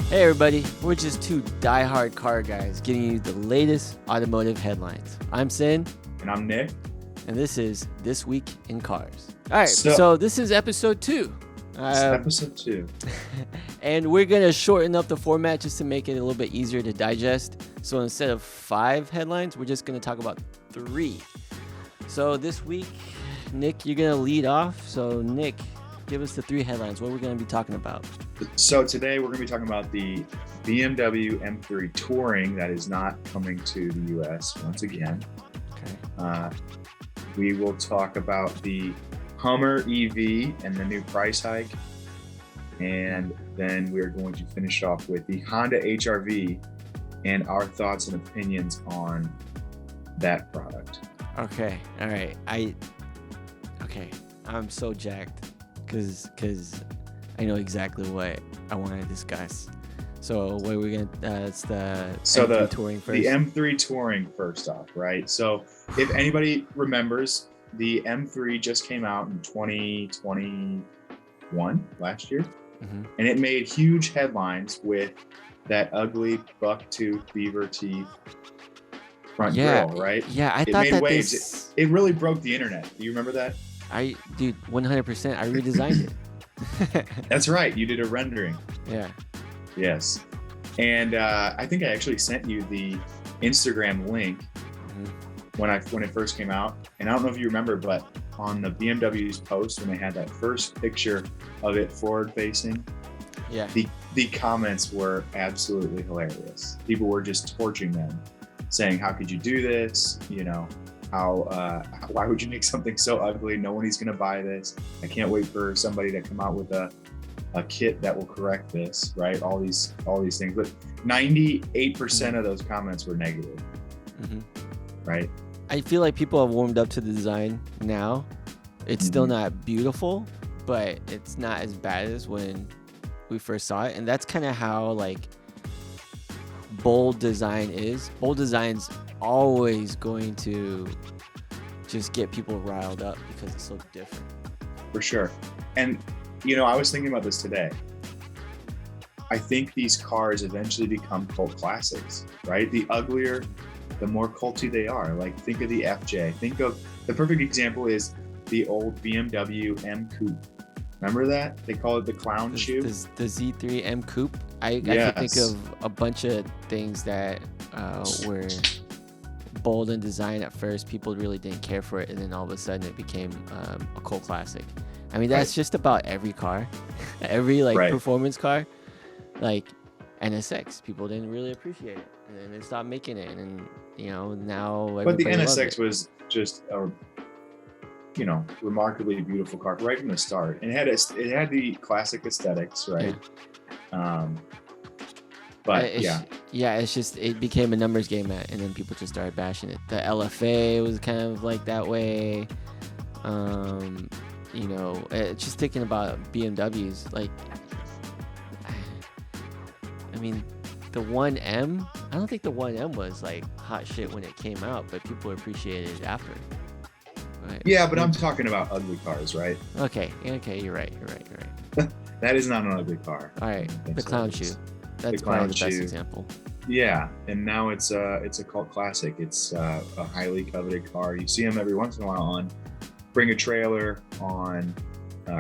Hey everybody, we're just two die-hard car guys getting you the latest automotive headlines. I'm Sin, And I'm Nick. and this is This Week in Cars. All right, So- so this is episode 2. It's episode 2. And we're going to shorten up the format just to make it a little bit easier to digest. So instead of 5 headlines, we're just going to talk about 3. So this week, Nick, you're going to lead off. So Nick, give us the 3 headlines. What we're going to be talking about. So today we're going to be talking about the BMW M3 Touring that is not coming to the U.S. once again. Okay. We will talk about the Hummer EV and the new price hike. And then we're going to finish off with the Honda HRV and our thoughts and opinions on that product. Okay. All right. I'm so jacked because I know exactly what I want to discuss. So what are we gonna? It's the M3 Touring first. The M3 Touring first off, right? So if anybody remembers, the M3 just came out in 2021 last year, and it made huge headlines with that ugly buck-tooth beaver teeth front grille, right? Yeah, I It thought made that waves. It really broke the internet. Do you remember that? Dude, 100%. I redesigned it. That's right. You did a rendering. Yeah. Yes. And I think I actually sent you the Instagram link when it first came out. And I don't know if you remember, but on the BMW's post when they had that first picture of it forward facing, Yeah. the comments were absolutely hilarious. People were just torching them, saying, "How could you do this? You know, why would you make something so ugly? No one is going to buy this. I can't wait for somebody to come out with a kit that will correct this," right? All these things. But 98% of those comments were negative, right? I feel like people have warmed up to the design now. It's still not beautiful, but it's not as bad as when we first saw it. And that's kind of how like bold design is. Bold design's always going to just get people riled up because it's so different. For sure. And you know, I was thinking about this today. I think these cars eventually become cult classics, right? The uglier, the more culty they are. Like, think of the FJ. Think of the perfect example is the old BMW M Coupe. Remember that? They call it the clown shoe. The Z3 M Coupe. I can think of a bunch of things that were bold in design at first. People really didn't care for it, and then all of a sudden it became a cult classic. I mean, that's just about every car, every performance car, like NSX. People didn't really appreciate it, and then they stopped making it, and you know now. But the NSX was just a remarkably beautiful car right from the start, and it had the classic aesthetics, right? It's just it became a numbers game, and then people just started bashing it. The LFA was kind of like that way. You know, just thinking about BMWs, like, I mean, the 1M, I don't think the 1M was like hot shit when it came out, but people appreciated it after. Right? Yeah, but I'm talking about ugly cars, right? Okay, you're right. That is not an ugly car. All right, the clown shoe. That's probably the best example. Yeah, and now it's a cult classic. It's a highly coveted car. You see them every once in a while on Bring a Trailer, on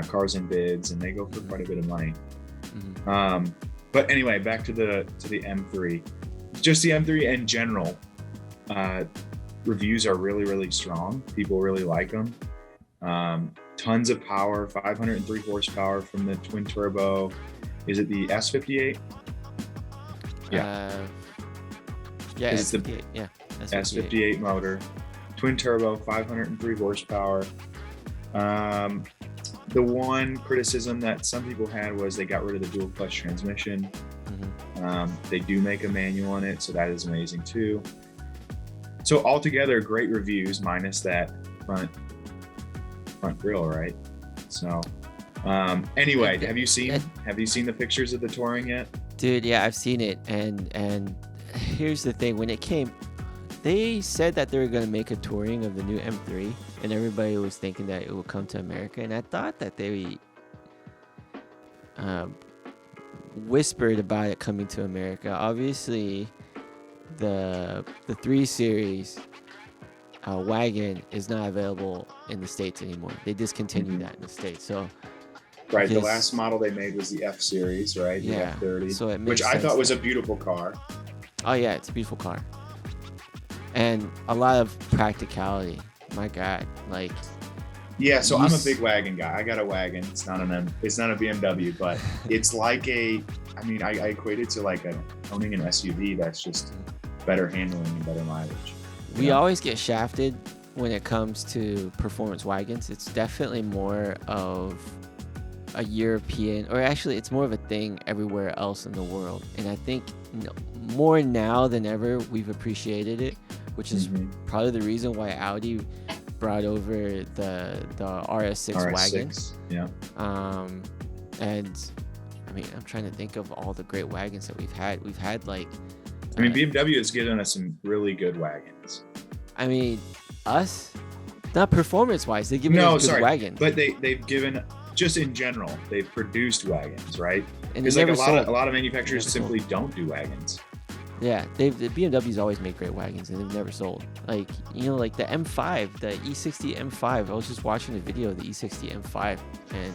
Cars and Bids, and they go for quite a bit of money. But anyway, back to the M3. Just the M3 in general, reviews are really, really strong. People really like them. Tons of power, 503 horsepower from the twin turbo. Is it the S58? S58. S58 motor, twin turbo, 503 horsepower. The one criticism that some people had was they got rid of the dual clutch transmission. They do make a manual on it, so that is amazing too. So altogether, great reviews minus that front grille, right? So anyway, have you seen the pictures of the Touring yet? Dude, yeah, I've seen it, and here's the thing: when it came, they said that they were gonna make a Touring of the new M3, and everybody was thinking that it would come to America, and I thought that they whispered about it coming to America. Obviously, the 3 Series wagon is not available in the States anymore. They discontinued that in the States. So right, the last model they made was the F Series, right? The F30, so which I thought was a beautiful car. Oh yeah, it's a beautiful car, and a lot of practicality. My God, like. Yeah, so I'm a big wagon guy. I got a wagon. It's not a BMW, but it's like I equate it to like owning an SUV that's just better handling and better mileage. We always get shafted when it comes to performance wagons. It's definitely more of a European, or actually it's more of a thing everywhere else in the world. And I think more now than ever, we've appreciated it, which is probably the reason why Audi brought over the RS6 wagon. Yeah. And I mean, I'm trying to think of all the great wagons that we've had. We've had like, BMW has given us some really good wagons. I mean, not performance-wise, they've given us good wagons. But they've given, just in general, they've produced wagons, right? And because like a lot of manufacturers simply don't do wagons. Yeah, the BMW's always made great wagons, and they've never sold. Like, like the M5, the E60 M5. I was just watching a video of the E60 M5, and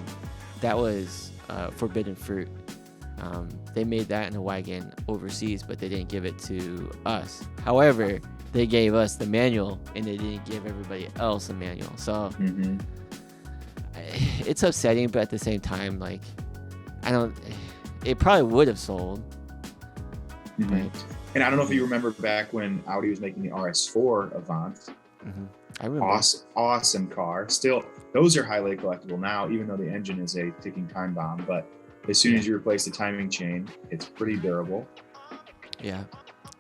that was forbidden fruit. They made that in a wagon overseas, but they didn't give it to us. However, they gave us the manual, and they didn't give everybody else a manual. So it's upsetting, but at the same time, like, it probably would have sold. Right. And I don't know if you remember back when Audi was making the RS4 Avant. I remember. Awesome car. Still, those are highly collectible now, even though the engine is a ticking time bomb. But as soon as you replace the timing chain, it's pretty durable. Yeah.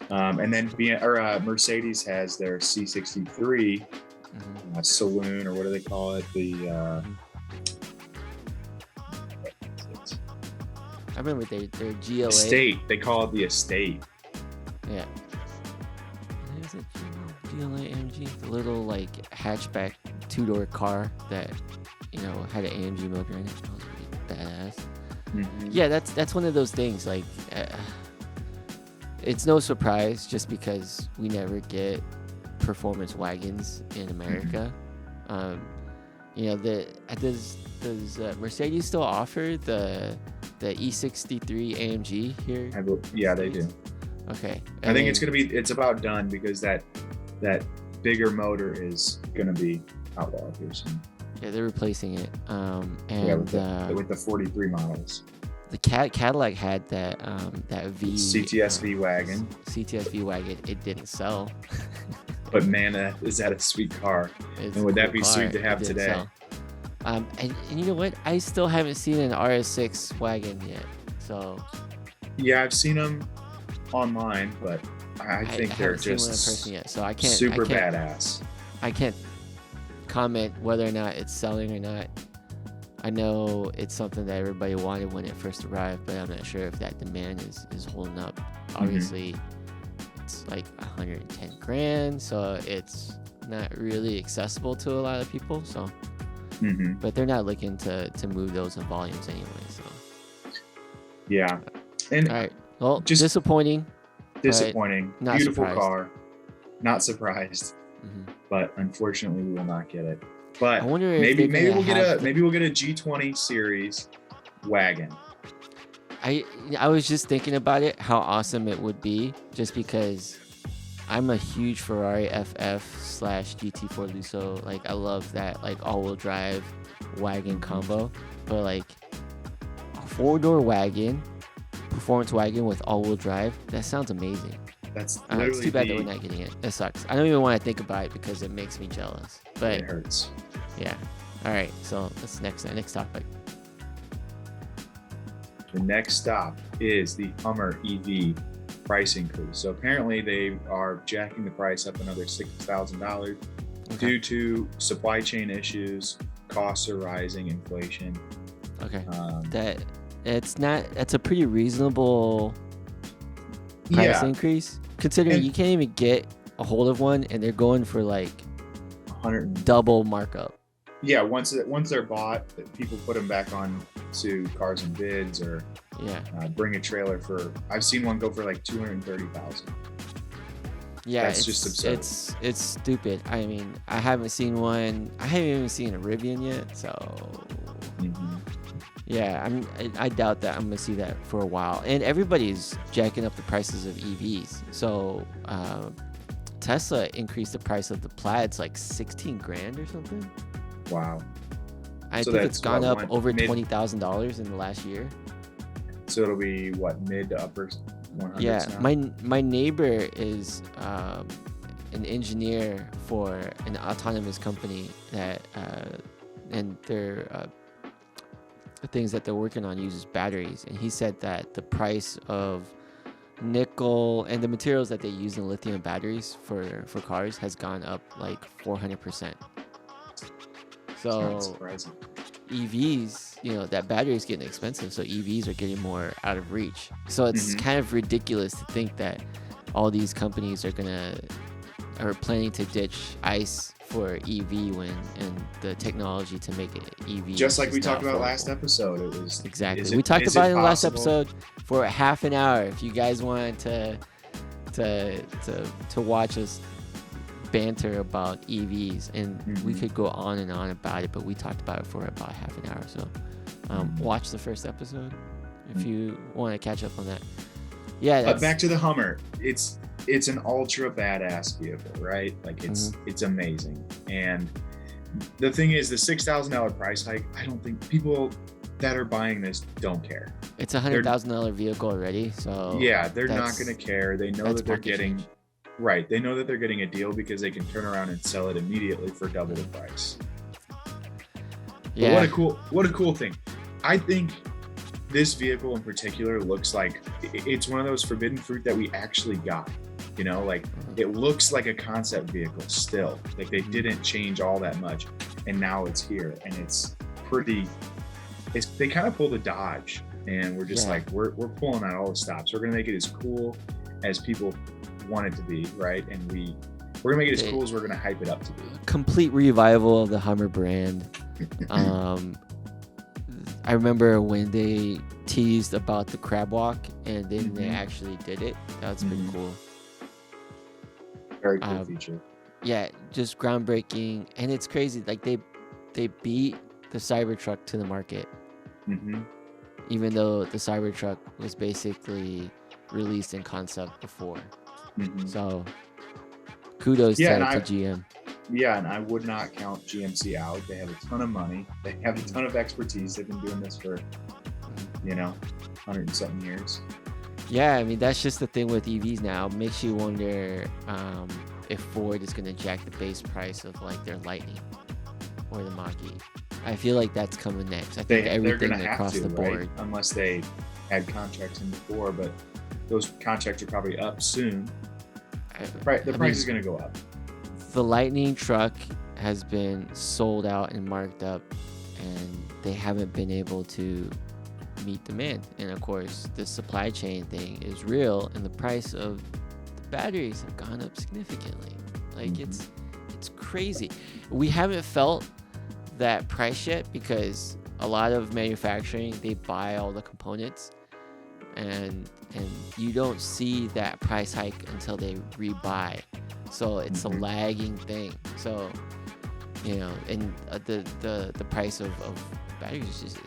And then Mercedes has their C63 saloon, or what do they call it? I remember their GLA. Estate. They call it the Estate. Yeah. Is it GLA AMG? The little like hatchback 2-door car that had an AMG motor in it. That was pretty badass. Yeah, that's one of those things. Like, it's no surprise just because we never get performance wagons in America. Does Mercedes still offer the E63 AMG here? Yeah, they do. Okay. I think it's about done because that bigger motor is gonna be outlawed here soon. Yeah, they're replacing it. With the 43 models. The Cadillac had that V CTS-V wagon. CTS-V wagon. It didn't sell. But man, is that a sweet car? And would that be sweet to have today? And you know what? I still haven't seen an RS6 wagon yet. So. Yeah, I've seen them online, but I think they're just one in person yet, so super badass. I can't comment whether or not it's selling or not. I know it's something that everybody wanted when it first arrived, but I'm not sure if that demand is holding up. Obviously, it's like 110 grand, so it's not really accessible to a lot of people. So, but they're not looking to move those in volumes anyway. So, yeah. And all right, well, just disappointing. Beautiful surprised. Car. Not surprised, but unfortunately, we will not get it. But I wonder if maybe we'll get a G20 series wagon. I was just thinking about it, how awesome it would be, just because I'm a huge Ferrari FF/GT4 Lusso. Like, I love that like all-wheel drive wagon combo. But like a 4-door wagon, performance wagon with all-wheel drive, that sounds amazing. That's it's too bad that we're not getting it. It sucks. I don't even want to think about it because it makes me jealous. But it hurts. Yeah. All right. So that's next topic. The next stop is the Hummer EV price increase. So apparently they are jacking the price up another $6,000 due to supply chain issues, costs are rising, inflation. Okay. That's a pretty reasonable price increase, considering you can't even get a hold of one, and they're going for like 100 double markup. Yeah, once they're bought, people put them back on to Cars and Bids or Yeah. Bring a trailer for. I've seen one go for like 230,000. Yeah, That's just absurd. It's stupid. I mean, I haven't seen one. I haven't even seen a Rivian yet, so yeah, I doubt that I'm gonna see that for a while. And everybody's jacking up the prices of EVs. So Tesla increased the price of the Plaids like 16 grand or something. Wow. I think it's gone up over $20,000 in the last year. So it'll be what, mid to upper 100s Yeah, now? my neighbor is an engineer for an autonomous company that and their the things that they're working on uses batteries, and he said that the price of nickel and the materials that they use in lithium batteries for cars has gone up like 400%. So EVs, you know, that battery is getting expensive, so EVs are getting more out of reach. So it's kind of ridiculous to think that all these companies are planning to ditch ICE for EV and the technology to make it EV. Just like we talked about last episode, it was exactly. We talked about it in the last episode for half an hour. If you guys wanted to watch us banter about EVs, and we could go on and on about it, but we talked about it for about half an hour. So watch the first episode if you want to catch up on that. Yeah, but back to the Hummer. It's an ultra badass vehicle, right? Like it's amazing. And the thing is, the $6,000 price hike, I don't think people that are buying this don't care. It's $100,000 vehicle already, so yeah, they're not going to care. They know that they're getting right. They know that they're getting a deal because they can turn around and sell it immediately for double the price. Yeah. But what a cool thing. I think this vehicle in particular looks like it's one of those forbidden fruit that we actually got. You know, like it looks like a concept vehicle still. Like they didn't change all that much, and now it's here, and it's pretty. They kind of pulled a Dodge, and we're just like we're pulling out all the stops. We're gonna make it as cool as people want it to be, right? And we're gonna make it as cool as we're gonna hype it up to be. Complete revival of the Hummer brand. I remember when they teased about the crab walk, and then they actually did it. That's pretty cool. Very cool feature. Yeah, just groundbreaking, and it's crazy. Like they beat the Cybertruck to the market, even though the Cybertruck was basically released in concept before. So kudos to GM. Yeah, and I would not count GMC out. They have a ton of money. They have a ton of expertise. They've been doing this for 100 and something years. Yeah, I mean, that's just the thing with EVs now. It makes you wonder if Ford is going to jack the base price of like their Lightning or the Mach-E. I feel like that's coming next. I think everything across the board. Right? Unless they had contracts in before, but those contracts are probably up soon. The price is going to go up. The Lightning truck has been sold out and marked up, and they haven't been able to meet demand. And of course, the supply chain thing is real, and the price of the batteries have gone up significantly. Like it's crazy. We haven't felt that price yet because a lot of manufacturing, they buy all the components, and you don't see that price hike until they rebuy. So it's a lagging thing. So and the price of batteries is just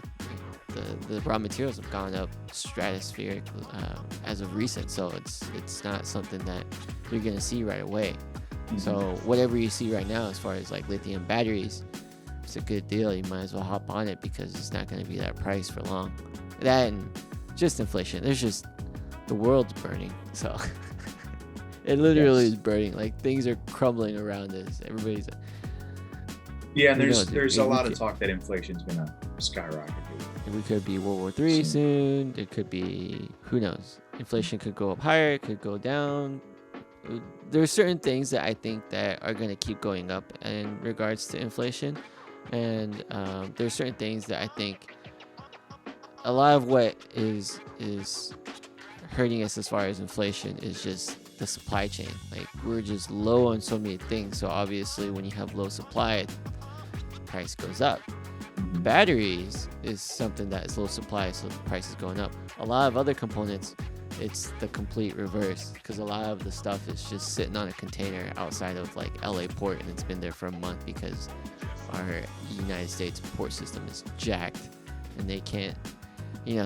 the raw materials have gone up stratospheric as of recent. So it's not something that you're gonna see right away. So whatever you see right now as far as like lithium batteries, it's a good deal. You might as well hop on it because it's not gonna be that price for long. That and just inflation. There's just the world's burning. So it literally is burning. Like things are crumbling around us. Everybody's and there's a lot of talk that inflation's gonna skyrocket. We could be World War III soon. It could be, who knows? Inflation could go up higher. It could go down. There's certain things that I think that are going to keep going up in regards to inflation. And there's certain things that I think a lot of what is hurting us as far as inflation is just the supply chain. Like we're just low on so many things. So obviously when you have low supply, price goes up. Batteries is something that is low supply, so the price is going up. A lot of other components, it's the complete reverse, because a lot of the stuff is just sitting on a container outside of like LA port, and it's been there for a month because our United States port system is jacked, and they can't,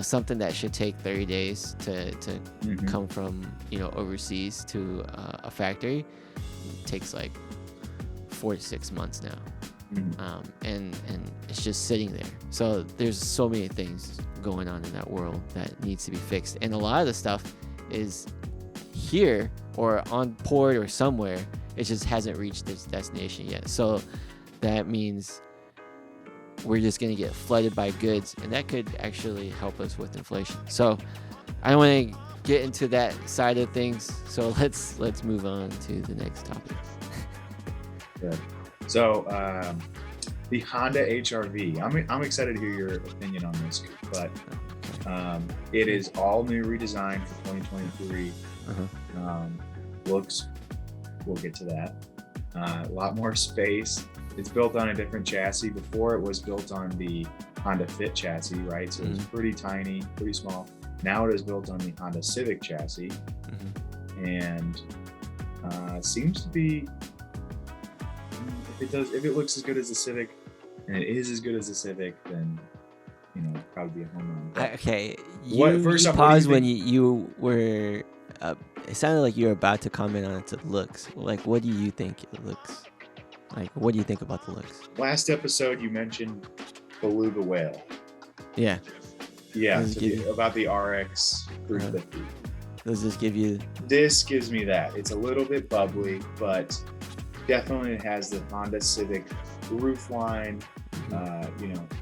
something that should take 30 days to come from, overseas to a factory, it takes like 4 to 6 months now. And it's just sitting there. So there's so many things going on in that world that needs to be fixed, and a lot of the stuff is here or on port or somewhere. It just hasn't reached its destination yet. So that means we're just going to get flooded by goods, and that could actually help us with inflation. So I don't want to get into that side of things, so let's move on to the next topic. Good. So the Honda HRV, I'm excited to hear your opinion on this, but it is all new, redesigned for 2023. Looks, we'll get to that. A lot more space. It's built on a different chassis. Before it was built on the Honda Fit chassis, right? So it was pretty tiny, pretty small. Now it is built on the Honda Civic chassis, and seems to be. If it looks as good as the Civic, and it is as good as the Civic, then it'd probably be a home run. Okay, you paused when you were. It sounded like you were about to comment on its looks. Like, what do you think it looks like? What do you think about the looks? Last episode, you mentioned Beluga Whale. Yeah. Yeah, about the RX 350. Does this give you? This gives me that. It's a little bit bubbly, but definitely it has the Honda Civic roofline.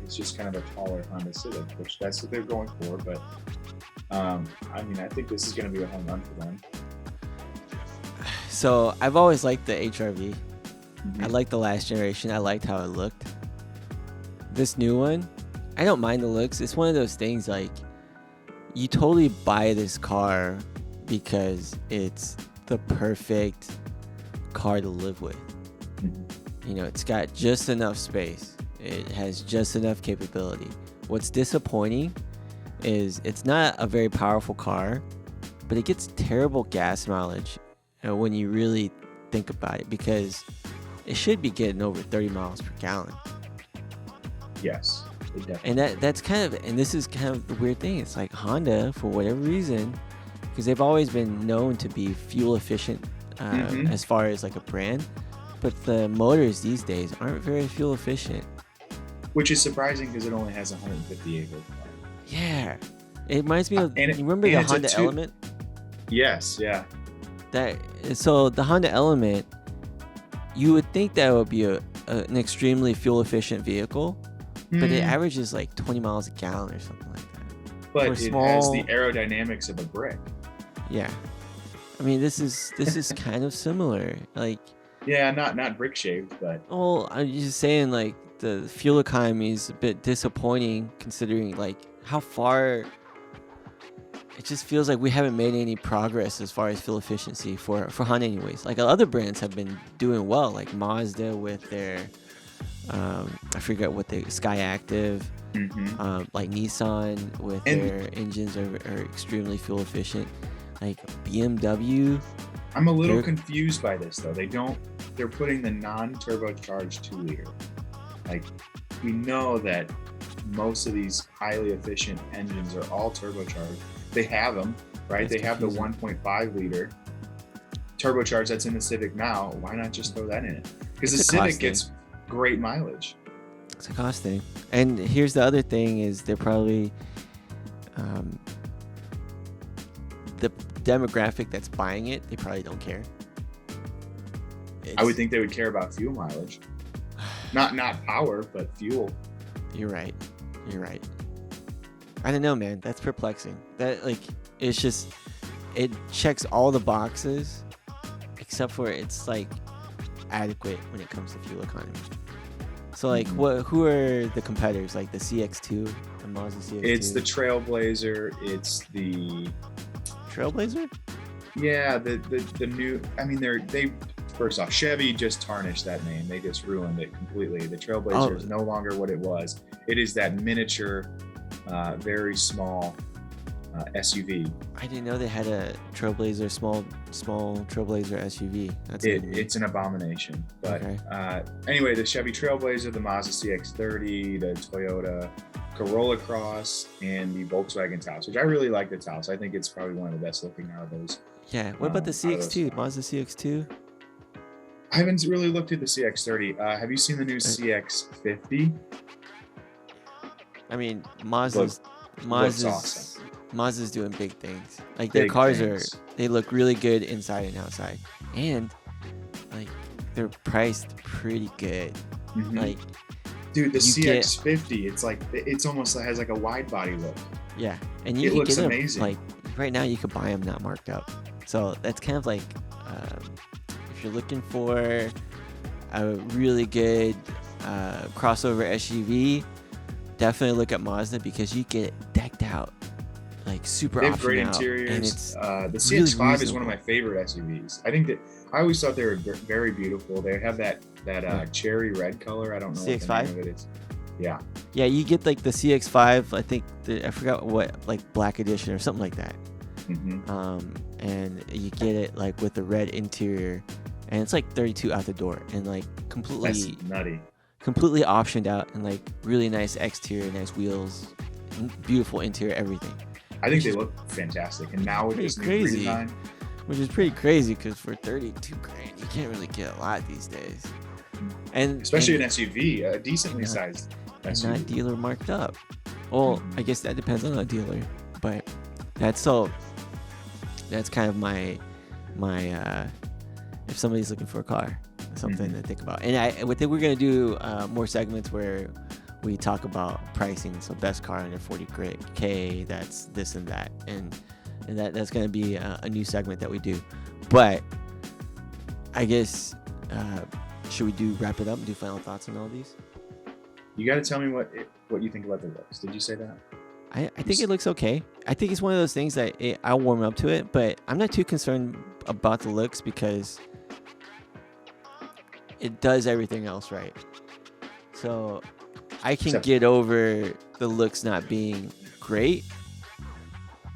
It's just kind of a taller Honda Civic, which that's what they're going for. But I think this is going to be a home run for them. So I've always liked the HRV. I liked the last generation. I liked how it looked. This new one, I don't mind the looks. It's one of those things like you totally buy this car because it's the perfect car to live with. It's got just enough space. It has just enough capability. What's disappointing is it's not a very powerful car, but it gets terrible gas mileage when you really think about it, because it should be getting over 30 miles per gallon. Yes. And that's and this is kind of the weird thing. It's like Honda, for whatever reason, because they've always been known to be fuel efficient as far as like a brand, but the motors these days aren't very fuel efficient. Which is surprising because it only has 158 horsepower. Yeah. It reminds me of, you remember the Honda Element? Yes, yeah. So the Honda Element, you would think that would be an extremely fuel efficient vehicle, but it averages like 20 miles a gallon or something like that. But it has the aerodynamics of a brick. Yeah. I mean, this is kind of similar. Like, yeah, not brick shaped, but. Well, I'm just saying, like, the fuel economy is a bit disappointing considering like how far. It just feels like we haven't made any progress as far as fuel efficiency for Honda, anyways. Like other brands have been doing well, like Mazda with their, I forget what the Sky Active, like Nissan with their engines are extremely fuel efficient. Like BMW. I'm a little confused by this though. They're putting the non-turbocharged 2-liter. Like, we know that most of these highly efficient engines are all turbocharged. They have them, right? They have the 1.5 liter turbocharged that's in the Civic now. Why not just throw that in it? Because the Civic gets great mileage. It's a cost thing. And here's the other thing is they're probably the demographic that's buying it, they probably don't care. I would think they would care about fuel mileage. Not power, but fuel. You're right. I don't know, man. That's perplexing. That it's just, it checks all the boxes except for it's like adequate when it comes to fuel economy. So like, who are the competitors? Like the CX-2, the Mazda CX-2? It's the Trailblazer. It's the Trailblazer? Yeah, the new. I mean, they first off, Chevy just tarnished that name. They just ruined it completely. The Trailblazer is no longer what it was. It is that miniature, very small SUV. I didn't know they had a Trailblazer, small Trailblazer SUV. It's an abomination. But anyway, the Chevy Trailblazer, the Mazda CX-30, the Toyota Corolla Cross, and the Volkswagen Taos, which I really like the Taos. I think it's probably one of the best looking out of those. Yeah. What about the CX-2? Mazda CX-2? I haven't really looked at the CX-30. Have you seen the new CX-50? I mean, Mazda's doing big things. Like their cars they look really good inside and outside, and like they're priced pretty good. Mm-hmm. Like, dude, the CX-50, it's almost has like a wide body look. Yeah, and it looks amazing. Like right now, you could buy them not marked up. So that's kind of like if you're looking for a really good crossover SUV. Definitely look at Mazda because you get it decked out, like super. They have great interiors. And it's the CX-5 really is one of my favorite SUVs. I think that I always thought they were very beautiful. They have that cherry red color. I don't know CX-5? what the name of it is. Yeah. Yeah, you get like the CX-5. I think I forgot what, like black edition or something like that. Mm-hmm. And you get it like with the red interior, and it's like 32 out the door, and like completely. That's nutty. Completely optioned out, and like really nice exterior, nice wheels, beautiful interior, everything. I think they look fantastic, and now with this new redesign, which is pretty crazy because for $32,000 you can't really get a lot these days, and especially an SUV, a decently sized SUV, not dealer marked up. Well, I guess that depends on the dealer, but that's kind of my if somebody's looking for a car. Something to think about. And I think we're going to do more segments where we talk about pricing. So best car under $40K, that's this and that. And that's going to be a new segment that we do. But I guess, should we wrap it up and do final thoughts on all these? You got to tell me what you think about the looks. Did you say that? I think it looks okay. I think it's one of those things that I'll warm up to it, but I'm not too concerned about the looks because it does everything else right. So I can get over the looks not being great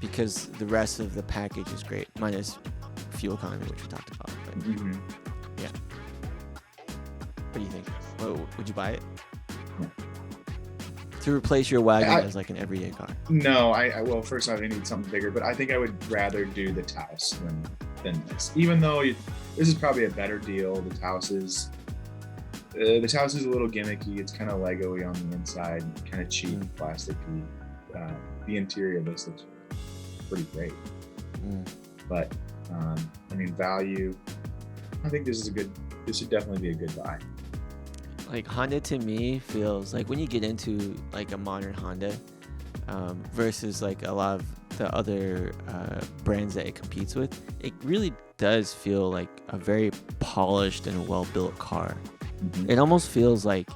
because the rest of the package is great, minus fuel economy, which we talked about. But yeah. What do you think? Would you buy it? To replace your wagon as like an everyday car? No, well, first off, I need something bigger, but I think I would rather do the Taos than this. Even though this is probably a better deal. The Taos is a little gimmicky. It's kind of Lego-y on the inside, kind of cheap, plasticky. The interior of this looks pretty great. But I mean, value. I think this would definitely be a good buy. Like Honda to me feels like when you get into like a modern Honda versus like a lot of the other brands that it competes with, it really does feel like a very polished and well-built car. It almost feels like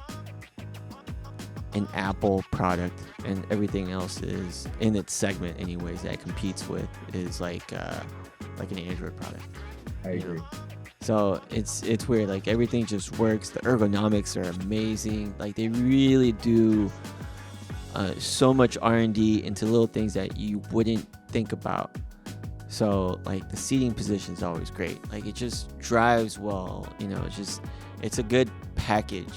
an Apple product, and everything else is in its segment anyways that it competes with is like an Android product. I agree. So it's weird. Like everything just works. The ergonomics are amazing. Like they really do so much R&D into little things that you wouldn't think about. So like the seating position is always great. Like it just drives well. It's a good package.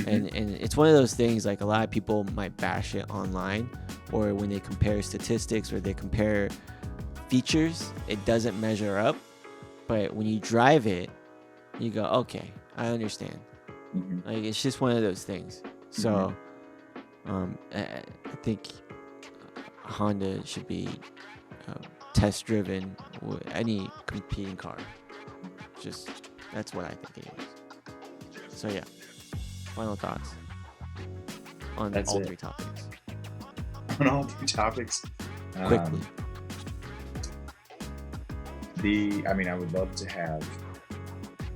And it's one of those things like a lot of people might bash it online, or when they compare statistics or they compare features, it doesn't measure up. But when you drive it, you go, okay, I understand. Like it's just one of those things. So I think Honda should be test driven with any competing car. Just that's what I think anyways. So yeah, final thoughts on all three topics. On all three topics, quickly. I would love to have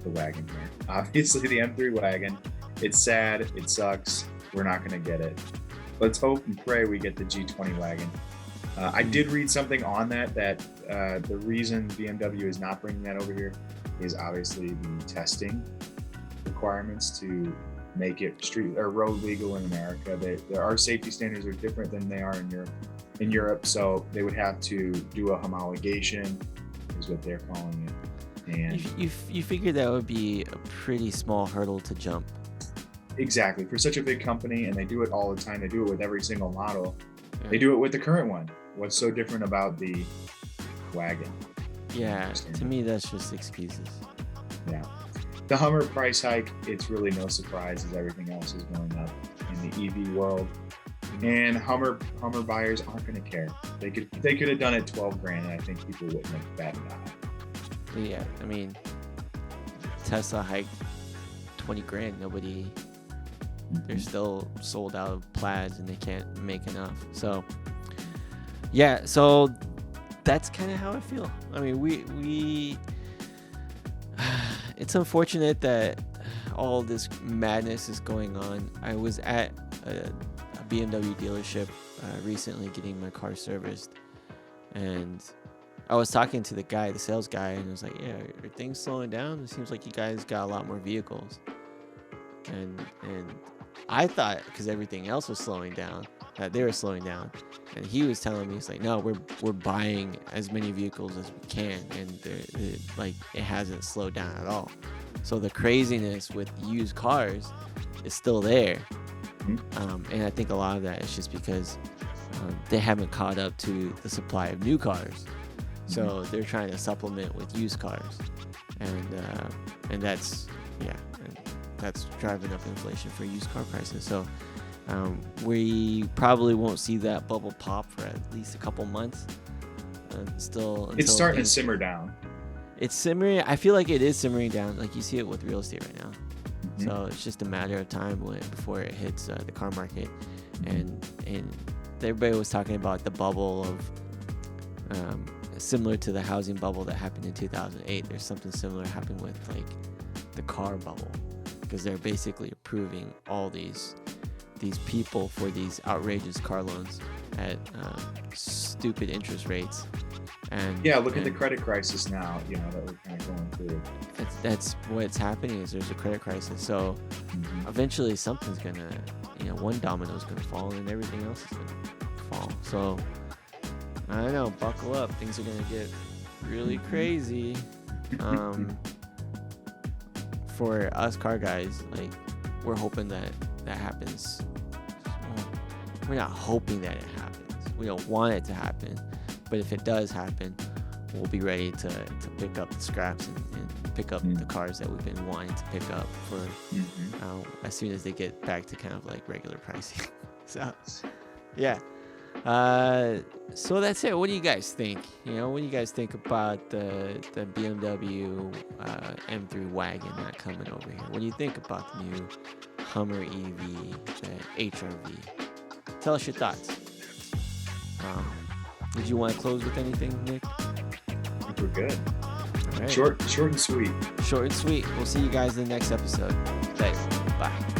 the wagon here. Obviously, the M3 wagon. It's sad. It sucks. We're not going to get it. Let's hope and pray we get the G20 wagon. I did read something on that the reason BMW is not bringing that over here is obviously the testing requirements to make it street or road legal in America. Our safety standards are different than they are in Europe, so they would have to do a homologation, is what they're calling it. And you figure that would be a pretty small hurdle to jump. Exactly. For such a big company, and they do it all the time. They do it with every single model. They do it with the current one. What's so different about the wagon? Yeah, to me, that's just excuses. Yeah. The Hummer price hike, it's really no surprise as everything else is going up in the EV world. And Hummer buyers aren't going to care. They could have done it 12 grand, and I think people wouldn't have batted an eye. Yeah, I mean, Tesla hiked 20 grand. They're still sold out of plaids, and they can't make enough. So, yeah, so that's kind of how I feel. I mean, we it's unfortunate that all this madness is going on. I was at a BMW dealership recently getting my car serviced, and I was talking to the sales guy, and I was like, yeah, are things slowing down? It seems like you guys got a lot more vehicles. And I thought, because everything else was slowing down, that they were slowing down. And he was telling me, he's like, no, we're buying as many vehicles as we can, and it hasn't slowed down at all. So the craziness with used cars is still there. And I think a lot of that is just because they haven't caught up to the supply of new cars. So they're trying to supplement with used cars. And that's driving up inflation for used car prices. So we probably won't see that bubble pop for at least a couple months. It's starting to simmer down. It's simmering. I feel like it is simmering down. Like you see it with real estate right now. So it's just a matter of time before it hits the car market. And everybody was talking about the bubble of similar to the housing bubble that happened in 2008. There's something similar happening with like the car bubble, because they're basically approving all these people for these outrageous car loans at stupid interest rates. And look at the credit crisis now, that we're kind of going through. That's what's happening, is there's a credit crisis. So eventually something's gonna, one domino's gonna fall, and everything else is gonna fall. So I don't know, buckle up. Things are gonna get really crazy. For us car guys, like, we're hoping that happens. Well, we're not hoping that it happens. We don't want it to happen. But if it does happen, we'll be ready to pick up the scraps and pick up the cars that we've been wanting to pick up for as soon as they get back to kind of like regular pricing. So, yeah. So that's it. What do you guys think? What do you guys think about the BMW M3 wagon not coming over here? What do you think about the new Hummer EV, the HRV? Tell us your thoughts. Did you want to close with anything, Nick? I think we're good. All right. Short and sweet. Short and sweet. We'll see you guys in the next episode. Thanks. Bye.